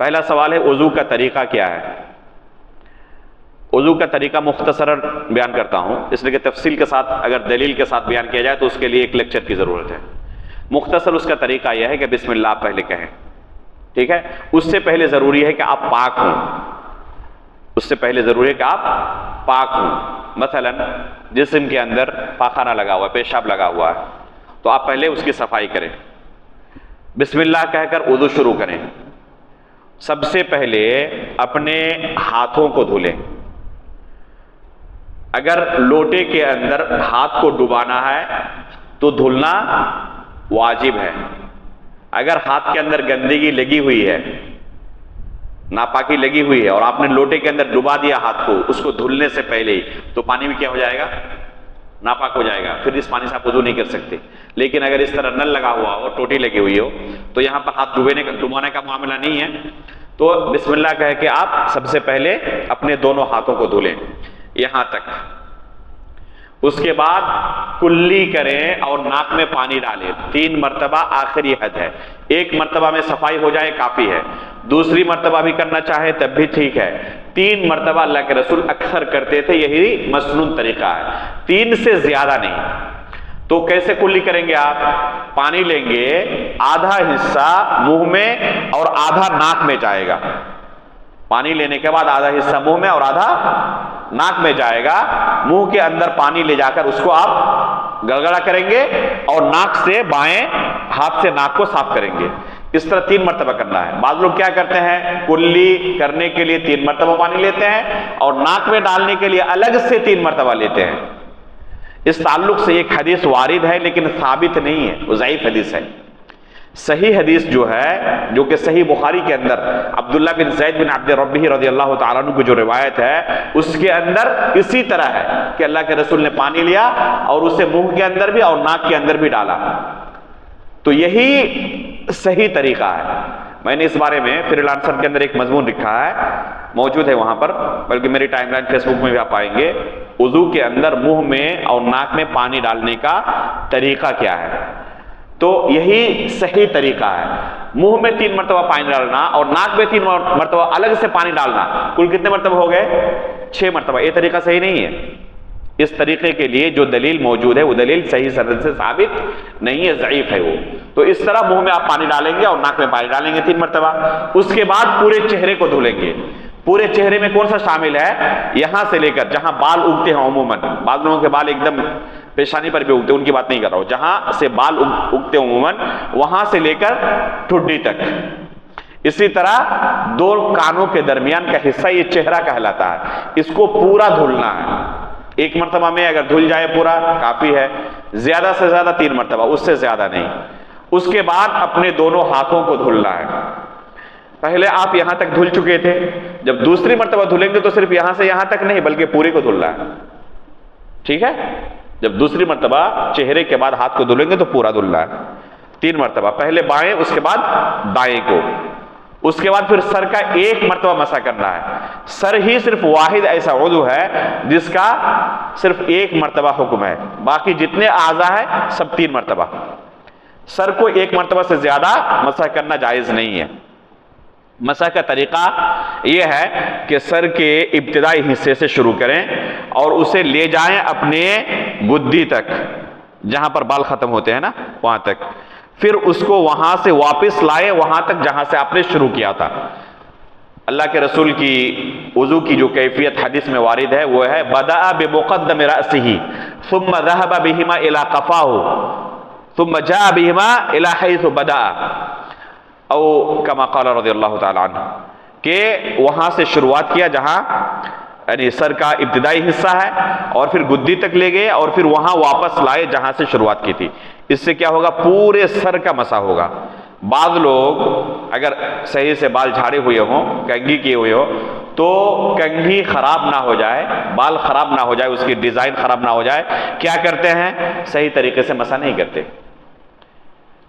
پہلا سوال ہے وضو کا طریقہ کیا ہے؟ وضو کا طریقہ مختصر بیان کرتا ہوں، اس لیے کہ تفصیل کے ساتھ اگر دلیل کے ساتھ بیان کیا جائے تو اس کے لیے ایک لیکچر کی ضرورت ہے۔ مختصر اس کا طریقہ یہ ہے کہ بسم اللہ آپ پہلے کہیں، ٹھیک ہے؟ اس سے پہلے ضروری ہے کہ آپ پاک ہوں، اس سے پہلے ضروری ہے کہ آپ پاک ہوں۔ مثلا جسم کے اندر پاخانہ لگا ہوا ہے، پیشاب لگا ہوا ہے، تو آپ پہلے اس کی صفائی کریں، بسم اللہ کہہ کر وضو شروع کریں۔ سب سے پہلے اپنے ہاتھوں کو دھولیں۔ اگر لوٹے کے اندر ہاتھ کو ڈبانا ہے تو دھلنا واجب ہے۔ اگر ہاتھ کے اندر گندگی لگی ہوئی ہے، ناپاکی لگی ہوئی ہے، اور آپ نے لوٹے کے اندر ڈبا دیا ہاتھ کو اس کو دھلنے سے پہلے ہی، تو پانی بھی کیا ہو جائے گا؟ ناپاک ہو جائے گا، پھر اس پانی سے آپ وضو نہیں کر سکتے۔ لیکن اگر اس طرح نل لگا ہوا ہو، ٹوٹی لگی ہوئی ہو، تو یہاں پر ہاتھ ڈبانے کا معاملہ نہیں ہے، تو بسم اللہ کہہ کے آپ سب سے پہلے اپنے دونوں ہاتھوں کو دھولیں یہاں تک۔ اس کے بعد کلی کریں اور ناک میں پانی ڈالیں 3 مرتبہ، آخری حد ہے۔ 1 مرتبہ میں صفائی ہو جائے کافی ہے، دوسری مرتبہ بھی کرنا چاہے تب بھی ٹھیک ہے۔ 3 مرتبہ اللہ کے رسول اکثر کرتے تھے، یہی مسنون طریقہ ہے، 3 سے زیادہ نہیں۔ تو کیسے کلی کریں گے؟ آپ پانی لیں گے، آدھا حصہ منہ میں اور آدھا ناک میں جائے گا۔ پانی لینے کے بعد آدھا حصہ منہ میں اور آدھا ناک میں جائے گا۔ منہ کے اندر پانی لے جا کر اس کو آپ گڑگڑا کریں گے اور ناک سے بائیں ہاتھ سے ناک کو صاف کریں گے۔ اس طرح 3 مرتبہ کرنا ہے۔ بعض لوگ کیا کرتے ہیں، کلی کرنے کے لیے 3 مرتبہ پانی لیتے ہیں اور ناک میں ڈالنے کے لیے الگ سے 3 مرتبہ لیتے ہیں۔ اس تعلق سے ایک حدیث وارد ہے لیکن ثابت نہیں ہے، وہ ضعیف حدیث ہے۔ صحیح حدیث جو ہے، جو کہ صحیح بخاری کے اندر عبداللہ بن زید بن عبد ربہ رضی اللہ تعالیٰ عنہ کی جو روایت ہے، اس کے اندر اسی طرح ہے کہ اللہ کے رسول نے پانی لیا اور اسے منہ کے اندر بھی اور ناک کے اندر بھی ڈالا۔ تو یہی صحیح طریقہ ہے۔ میں نے اس بارے میں فری لانسر کے اندر ایک مضمون لکھا ہے، موجود ہے وہاں پر، بلکہ میری ٹائم لائن فیس بک میں بھی آپ پائیں گے۔ وضو کے اندر منہ میں اور ناک میں پانی ڈالنے کا طریقہ کیا ہے، تو یہی صحیح طریقہ ہے۔ منہ میں 3 مرتبہ پانی ڈالنا اور ناک میں 3 مرتبہ الگ سے پانی ڈالنا، کل کتنے مرتبہ ہو گئے؟ 6 مرتبہ۔ یہ طریقہ صحیح نہیں ہے۔ اس طریقے کے لیے جو دلیل موجود ہے وہ دلیل صحیح سند سے ثابت نہیں ہے، ضعیف ہے وہ۔ تو اس طرح منہ میں آپ پانی ڈالیں گے اور ناک میں پانی ڈالیں گے 3 مرتبہ۔ اس کے بعد پورے چہرے کو دھلیں گے۔ پورے چہرے میں کون سا شامل ہے؟ یہاں سے لے کر جہاں بال اگتے ہیں، عموماً بعض لوگوں کے بال ایک دم پیشانی پر بھی اگتے ہیں، ان کی بات نہیں کر رہا ہوں، جہاں سے بال اگتے ہیں عموماً، وہاں سے لے کر ٹھڈی تک۔ اسی طرح 2 کانوں کے درمیان کا حصہ، یہ چہرہ کہلاتا ہے، اس کو پورا دھلنا ہے۔ 1 مرتبہ میں اگر دھل جائے پورا کافی ہے، زیادہ سے زیادہ 3 مرتبہ، اس سے زیادہ نہیں۔ اس کے بعد اپنے دونوں ہاتھوں کو دھلنا ہے۔ پہلے آپ یہاں تک دھل چکے تھے، جب دوسری مرتبہ دھلیں گے تو صرف یہاں سے یہاں تک نہیں بلکہ پورے کو دھلنا ہے، ٹھیک ہے؟ جب دوسری مرتبہ چہرے کے بعد ہاتھ کو دھلیں گے تو پورا دھلنا ہے 3 مرتبہ، پہلے بائیں، اس کے بعد دائیں کو۔ اس کے بعد پھر سر کا 1 مرتبہ مسح کرنا ہے۔ سر ہی صرف واحد ایسا عضو ہے جس کا صرف 1 مرتبہ حکم ہے، باقی جتنے اعضاء ہیں سب 3 مرتبہ۔ سر کو 1 مرتبہ سے زیادہ مسح کرنا جائز نہیں ہے۔ مسح کا طریقہ یہ ہے کہ سر کے ابتدائی حصے سے شروع کریں اور اسے لے جائیں اپنے گدی تک، جہاں پر بال ختم ہوتے ہیں نا، وہاں تک۔ پھر اس کو وہاں سے واپس لائیں وہاں تک جہاں سے آپ نے شروع کیا تھا۔ اللہ کے رسول کی وضو کی جو کیفیت حدیث میں وارد ہے وہ ہے بدأ بمقدم رأسه ثم ذهب بهما الى قفاه ثم جاء بهما الى حيث بدأ، او کما قال رضی اللہ تعالی عنہ، کہ وہاں سے شروعات کیا جہاں یعنی سر کا ابتدائی حصہ ہے، اور پھر گدی تک لے گئے اور پھر وہاں واپس لائے جہاں سے شروعات کی تھی۔ اس سے کیا ہوگا؟ پورے سر کا مسح ہوگا۔ بعض لوگ اگر صحیح سے بال جھاڑے ہوئے ہوں، کنگھی کیے ہوئے ہو، تو کنگھی خراب نہ ہو جائے، بال خراب نہ ہو جائے، اس کی ڈیزائن خراب نہ ہو جائے، کیا کرتے ہیں؟ صحیح طریقے سے مسح نہیں کرتے۔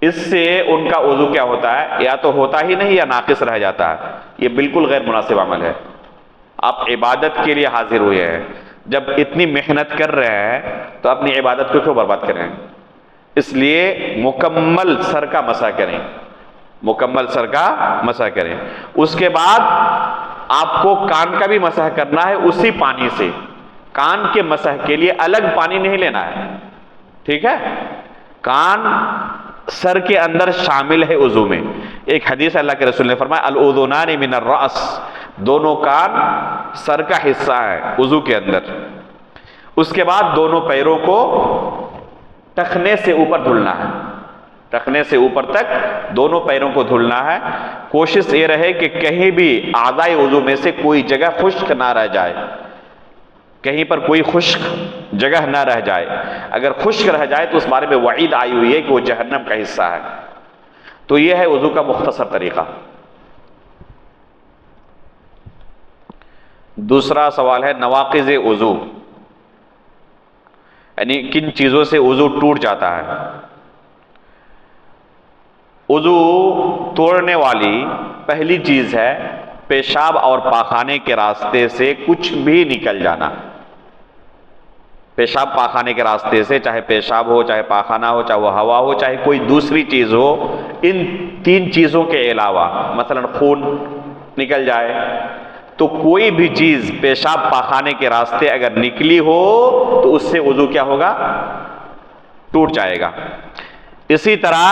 اس سے ان کا وضو کیا ہوتا ہے؟ یا تو ہوتا ہی نہیں یا ناقص رہ جاتا ہے۔ یہ بالکل غیر مناسب عمل ہے۔ آپ عبادت کے لیے حاضر ہوئے ہیں، جب اتنی محنت کر رہے ہیں تو اپنی عبادت کو کیوں برباد کریں؟ اس لیے مکمل سر کا مسح کریں، مکمل سر کا مسح کریں. اس کے بعد آپ کو کان کا بھی مسح کرنا ہے اسی پانی سے. کان کے مسح کے لیے الگ پانی نہیں لینا ہے, ٹھیک ہے. کان سر کے اندر شامل ہے وضو میں. ایک حدیث اللہ کے رسول نے فرمایا الاذنان من الراس, دونوں کان سر کا حصہ ہے وضو کے اندر. اس کے بعد دونوں پیروں کو ٹخنے سے اوپر دھلنا ہے, ٹخنے سے اوپر تک دونوں پیروں کو دھلنا ہے. کوشش یہ رہے کہ کہیں بھی اعضائے وضو میں سے کوئی جگہ خشک نہ رہ جائے, کہیں پر کوئی خشک جگہ نہ رہ جائے. اگر خشک رہ جائے تو اس بارے میں وعید آئی ہوئی ہے کہ وہ جہنم کا حصہ ہے. تو یہ ہے وضو کا مختصر طریقہ. دوسرا سوال ہے نواقض وضو, یعنی کن چیزوں سے وضو ٹوٹ جاتا ہے. وضو توڑنے والی پہلی چیز ہے پیشاب اور پاخانے کے راستے سے کچھ بھی نکل جانا. پیشاب پاخانے کے راستے سے, چاہے پیشاب ہو, چاہے پاخانہ ہو, چاہے وہ ہوا ہو, چاہے کوئی دوسری چیز ہو, ان تین چیزوں کے علاوہ مثلا خون نکل جائے, تو کوئی بھی چیز پیشاب پاخانے کے راستے اگر نکلی ہو تو اس سے وضو کیا ہوگا, ٹوٹ جائے گا. اسی طرح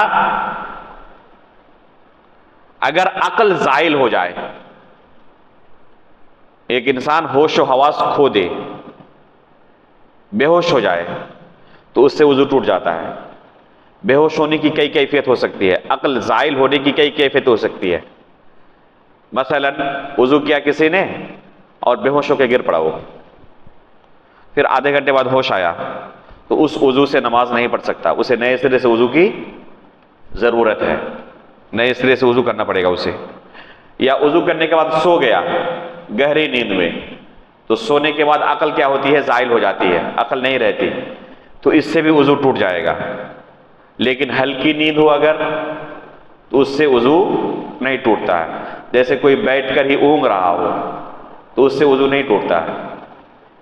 اگر عقل زائل ہو جائے, ایک انسان ہوش و حواس کھو دے, بے ہوش ہو جائے, تو اس سے وضو ٹوٹ جاتا ہے. بے ہوش ہونے کی کئی کیفیت ہو سکتی ہے, عقل زائل ہونے کی کئی کیفیت ہو سکتی ہے. مثلا وضو کیا کسی نے اور بے ہوش ہو کے گر پڑا وہ, پھر آدھے گھنٹے بعد ہوش آیا, تو اس وضو سے نماز نہیں پڑھ سکتا, اسے نئے سرے سے وضو کی ضرورت ہے, نئے سرے سے وضو کرنا پڑے گا اسے. یا وضو کرنے کے بعد سو گیا گہری نیند میں, تو سونے کے بعد عقل کیا ہوتی ہے, زائل ہو جاتی ہے, عقل نہیں رہتی, تو اس سے بھی وضو ٹوٹ جائے گا. لیکن ہلکی نیند ہو اگر, تو اس سے وضو نہیں ٹوٹتا ہے. جیسے کوئی بیٹھ کر ہی اونگ رہا ہو تو اس سے وضو نہیں ٹوٹتا ہے,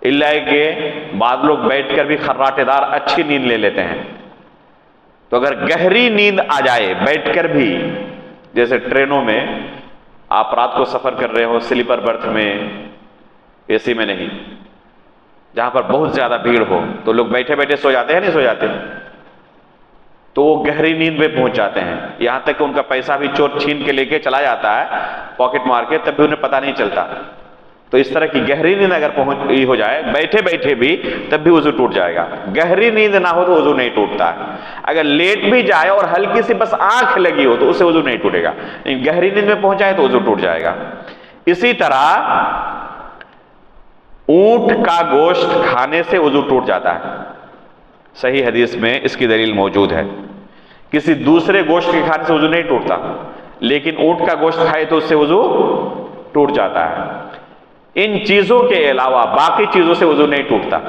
الا کہ بعض لوگ بیٹھ کر بھی خراٹے دار اچھی نیند لے لیتے ہیں. تو اگر گہری نیند آ جائے بیٹھ کر بھی, جیسے ٹرینوں میں آپ رات کو سفر کر رہے ہو سلیپر برتھ میں, اے سی میں نہیں, جہاں پر بہت زیادہ بھیڑ ہو, تو لوگ بیٹھے بیٹھے سو جاتے ہیں, نہیں سو جاتے, تو وہ گہری نیند میں پہنچ جاتے ہیں. یہاں تک کہ ان کا پیسہ بھی چور چھین کے لے کے چلا جاتا ہے پاکٹ مار کے, تب بھی انہیں پتہ نہیں چلتا. تو اس طرح کی گہری نیند اگر ہو جائے بیٹھے بیٹھے بھی, تب بھی وضو ٹوٹ جائے گا. گہری نیند نہ ہو تو وضو نہیں ٹوٹتا ہے. اگر لیٹ بھی جائے اور ہلکی سی بس آنکھ لگی ہو تو اس سے وضو نہیں ٹوٹے گا, لیکن گہری نیند میں پہنچ جائے تو وضو ٹوٹ جائے گا. اسی طرح اونٹ کا گوشت کھانے سے وضو ٹوٹ جاتا ہے. صحیح حدیث میں اس کی دلیل موجود ہے. کسی دوسرے گوشت کے کھانے سے وضو نہیں ٹوٹتا, لیکن اونٹ کا گوشت کھائے تو اس سے وضو ٹوٹ جاتا ہے. ان چیزوں کے علاوہ باقی چیزوں سے وضو نہیں ٹوٹتا.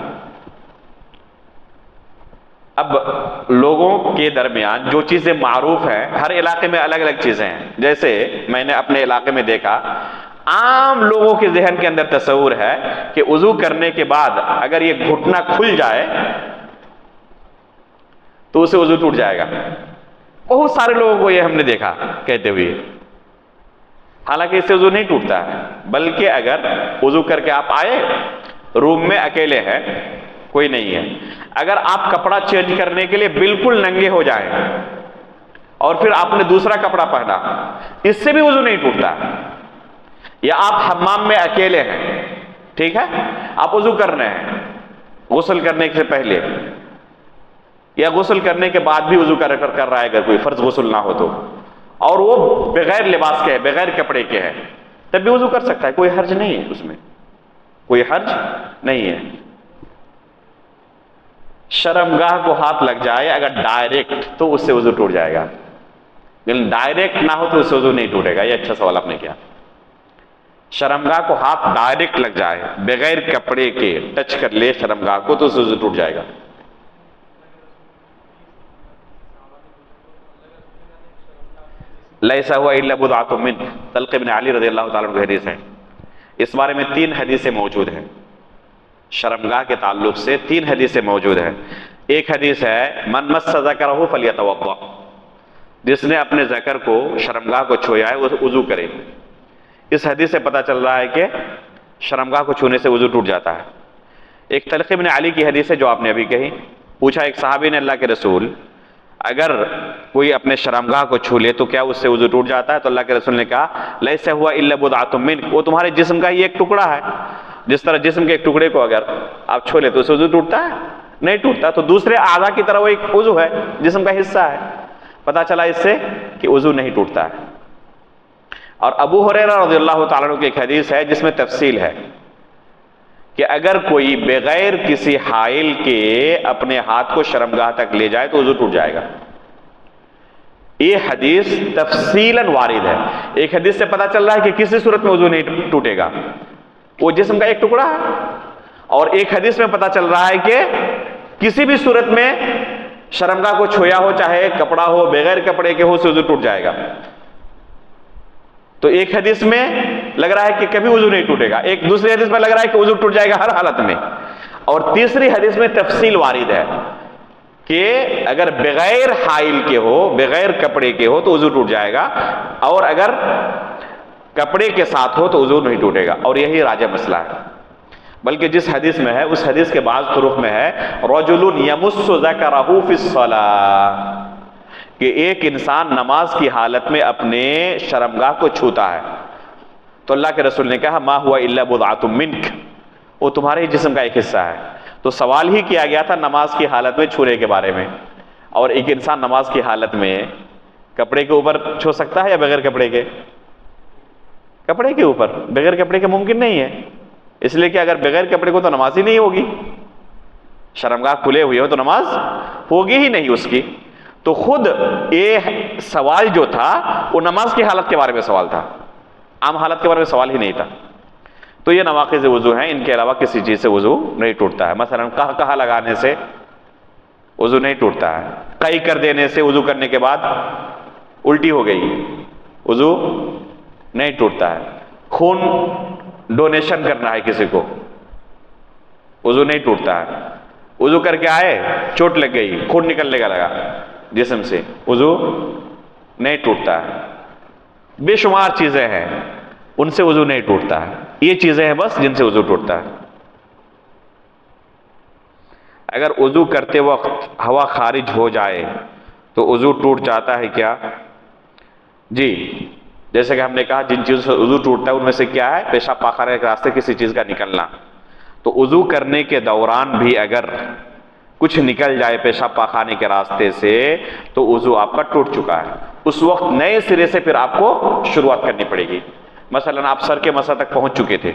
اب لوگوں کے درمیان جو چیزیں معروف ہیں, ہر علاقے میں الگ الگ چیزیں ہیں. جیسے میں نے اپنے علاقے میں دیکھا, عام لوگوں کے ذہن کے اندر تصور ہے کہ وضو کرنے کے بعد اگر یہ گھٹنا کھل جائے تو اسے وضو ٹوٹ جائے گا. بہت سارے لوگوں کو یہ ہم نے دیکھا کہتے ہوئے, حالانکہ اس سے وضو نہیں ٹوٹتا ہے. بلکہ اگر وضو کر کے آپ آئے, روم میں اکیلے ہیں, کوئی نہیں ہے, اگر آپ کپڑا چینج کرنے کے لیے بالکل ننگے ہو جائیں اور پھر آپ نے دوسرا کپڑا پہنا, اس سے بھی وضو نہیں ٹوٹتا. یا آپ حمام میں اکیلے ہیں, ٹھیک ہے, آپ وضو کر رہے ہیں غسل کرنے سے پہلے, یا غسل کرنے کے بعد بھی وضو کر رہا ہے, اگر کوئی فرض غسل نہ ہو تو, اور وہ بغیر لباس کے ہے, بغیر کپڑے کے ہے, تب بھی وضو کر سکتا ہے, کوئی حرج نہیں ہے, اس میں کوئی حرج نہیں ہے. شرمگاہ کو ہاتھ لگ جائے اگر ڈائریکٹ تو اس سے وضو ٹوٹ جائے گا, لیکن ڈائریکٹ نہ ہو تو اس سے وضو نہیں ٹوٹے گا. یہ اچھا سوال آپ نے کیا. شرمگاہ کو ہاتھ ڈائریکٹ لگ جائے بغیر کپڑے کے, ٹچ کر لے شرمگاہ کو, تو اس سے وضو ٹوٹ جائے گا. لیسا ہوا الا بضعۃ من, طلق بن علی رضی اللہ تعالیٰ عنہ کی حدیث ہے. اس بارے میں 3 حدیثیں موجود ہیں. شرمگاہ کے تعلق سے 3 حدیثیں موجود ہیں. ایک حدیث ہے من مس ذکرہ فلیتوضأ, جس نے اپنے ذکر کو شرمگاہ کو چھویا ہے وہ وضو کرے. اس حدیث سے پتہ چل رہا ہے کہ شرمگاہ کو چھونے سے وضو ٹوٹ جاتا ہے. ایک طلق ابن علی کی حدیث ہے جو آپ نے ابھی کہی. پوچھا ایک صحابی نے اللہ کے رسول اگر کوئی اپنے شرمگاہ کو چھو لے تو کیا اس سے وضو ٹوٹ جاتا ہے؟ تو اللہ کے رسول نے کہا لیس ہوا الا بضعۃ منک، وہ تمہارے جسم کا ہی ایک ٹکڑا ہے. جس طرح جسم کے ایک ٹکڑے کو اگر آپ چھو لے تو اس سے وضو ٹوٹتا ہے؟ نہیں ٹوٹتا. تو دوسرے اعضاء کی طرح وہ ایک عضو ہے، جسم کا حصہ ہے. پتہ چلا اس سے کہ وضو نہیں ٹوٹتا ہے. اور ابو ہریرہ رضی اللہ تعالیٰ عنہ کی ایک حدیث ہے جس میں تفصیل ہے کہ اگر کوئی بغیر کسی حائل کے اپنے ہاتھ کو شرمگاہ تک لے جائے تو وضو ٹوٹ جائے گا. یہ حدیث تفصیلاً وارد ہے. ایک حدیث سے پتہ چل رہا ہے کہ کسی صورت میں وضو نہیں ٹوٹے گا، وہ جسم کا ایک ٹکڑا ہے. اور ایک حدیث میں پتہ چل رہا ہے کہ کسی بھی صورت میں شرمگاہ کو چھویا ہو، چاہے کپڑا ہو بغیر کپڑے کے ہو، سے وضو ٹوٹ جائے گا. تو ایک حدیث میں لگ رہا ہے کہ کبھی وضو نہیں ٹوٹے گا، ایک دوسری حدیث میں لگ رہا ہے کہ وضو ٹوٹ جائے گا ہر حالت میں. اور تیسری حدیث میں تفصیل وارد ہے کہ اگر بغیر حائل کے ہو، بغیر کپڑے کے ہو تو وضو ٹوٹ جائے گا، اور اگر کپڑے کے ساتھ ہو تو وضو نہیں ٹوٹے گا. اور یہی راجح مسئلہ ہے. بلکہ جس حدیث میں ہے اس حدیث کے بعض طرق میں ہے رجل یمس ذکرہ فی الصلاۃ، کہ ایک انسان نماز کی حالت میں اپنے شرمگاہ کو چھوتا ہے. تو اللہ کے رسول نے کہا ما ہوا الا بضعۃ منک، وہ تمہارے ہی جسم کا ایک حصہ ہے. تو سوال ہی کیا گیا تھا نماز کی حالت میں چھونے کے بارے میں. اور ایک انسان نماز کی حالت میں کپڑے کے اوپر چھو سکتا ہے یا بغیر کپڑے کے؟ کپڑے کے اوپر. بغیر کپڑے کے ممکن نہیں ہے، اس لیے کہ اگر بغیر کپڑے کو تو نماز ہی نہیں ہوگی. شرمگاہ کھلے ہوئے ہو تو نماز ہوگی ہی نہیں اس کی. تو خود یہ سوال جو تھا وہ نماز کی حالت کے بارے میں سوال تھا، عام حالت کے بارے میں سوال ہی نہیں تھا. تو یہ نواقض وضو ہیں، ان کے علاوہ کسی چیز سے وضو نہیں ٹوٹتا ہے. مثلا کہا لگانے سے وضو نہیں ٹوٹتا ہے. قئی کر دینے سے وضو کرنے کے بعد الٹی ہو گئی، وضو نہیں ٹوٹتا ہے. خون ڈونیشن کرنا ہے کسی کو، وضو نہیں ٹوٹتا ہے. وضو کر کے آئے چوٹ لگ گئی، خون نکلنے کا لگا جسم سے، وضو نہیں ٹوٹتا ہے. بے شمار چیزیں ہیں ان سے وضو نہیں ٹوٹتا ہے. یہ چیزیں ہیں بس جن سے وضو ٹوٹتا ہے. اگر وضو کرتے وقت ہوا خارج ہو جائے تو وضو ٹوٹ جاتا ہے کیا؟ جی، جیسے کہ ہم نے کہا جن چیزوں سے وضو ٹوٹتا ہے ان میں سے کیا ہے؟ پیشاب پاخانے کے راستے کسی چیز کا نکلنا. تو وضو کرنے کے دوران بھی اگر کچھ نکل جائے پیشاب پاخانے کے راستے سے تو وضو آپ کا ٹوٹ چکا ہے. اس وقت نئے سرے سے پھر آپ کو شروعات کرنی پڑے گی. مثلا آپ سر کے مسا تک پہنچ چکے تھے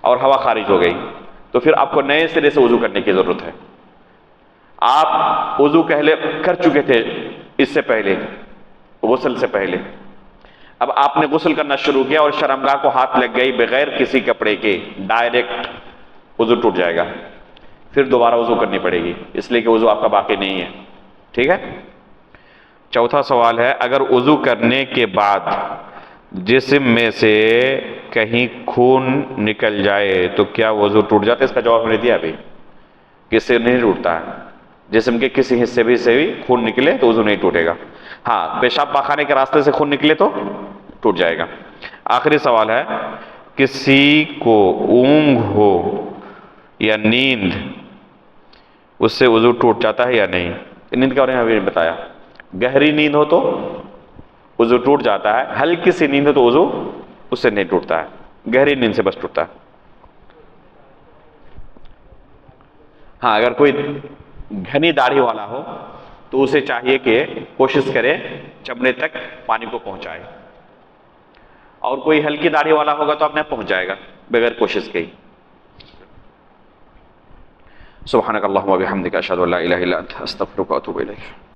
اور ہوا خارج ہو گئی تو پھر آپ کو نئے سرے سے وضو کرنے کی ضرورت ہے. آپ وضو کر چکے تھے اس سے پہلے، غسل سے پہلے، اب آپ نے غسل کرنا شروع کیا اور شرمگاہ کو ہاتھ لگ گئی بغیر کسی کپڑے کے، ڈائریکٹ وضو ٹوٹ جائے گا. پھر دوبارہ وضو کرنی پڑے گی، اس لیے کہ وضو آپ کا باقی نہیں ہے. ٹھیک ہے. چوتھا سوال ہے اگر وضو کرنے کے بعد جسم میں سے کہیں خون نکل جائے تو کیا وضو ٹوٹ جاتا ہے؟ اس کا جواب میں نے دیا ابھی کہ اس سے نہیں ٹوٹتا ہے. جسم کے کسی حصے سے بھی خون نکلے تو وضو نہیں ٹوٹے گا. ہاں، پیشاب پاخانے کے راستے سے خون نکلے تو ٹوٹ جائے گا. آخری سوال ہے کسی کو اونگ ہو یا نیند، اس سے وضو ٹوٹ جاتا ہے یا نہیں؟ نیند کے بارے میں ابھی بتایا. گہری نیند ہو تو وضو ٹوٹ جاتا ہے، ہلکی سی نیند ہو تو وضو اس سے نہیں ٹوٹتا ہے. گہری نیند سے بس ٹوٹتا ہے. ہاں، اگر کوئی گھنی داڑھی والا ہو تو اسے چاہیے کہ کوشش کرے چمڑے تک پانی کو پہنچائے، اور کوئی ہلکی داڑھی والا ہوگا تو اپنے پہنچ جائے گا بغیر کوشش کے ہی. سبحانک اللہم و بحمدک اشہد ان لا الہ الا انت استغفرک و اتوب الیک.